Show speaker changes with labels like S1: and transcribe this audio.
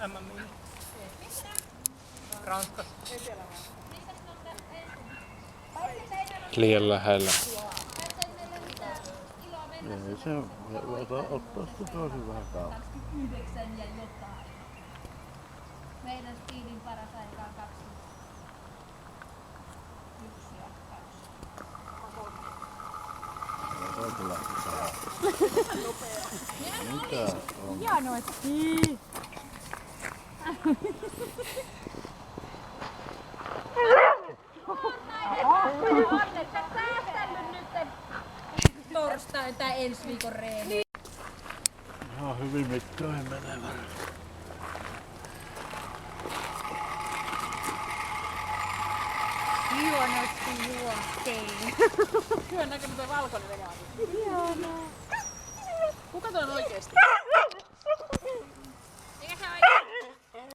S1: MM. Ranskassa.
S2: Liian lähellä.
S3: Ei se ottaa sitä tosi vähän kauan.
S4: 29 ja jotain. Meidän Steven paras aika on 21 ja 2.
S3: Oikein lähti saada. Mitä on?
S4: Hienoiksi! Onnetta säästänyt nyt torstain tai ensi viikon reeni.
S3: Ihan hyvin mittoihin menevä.
S4: Hienoiksi juottiin.
S1: Hyvän näköinen tuo valkoinen vene on.
S4: Hienoa.
S1: Kuka tuo on oikeesti?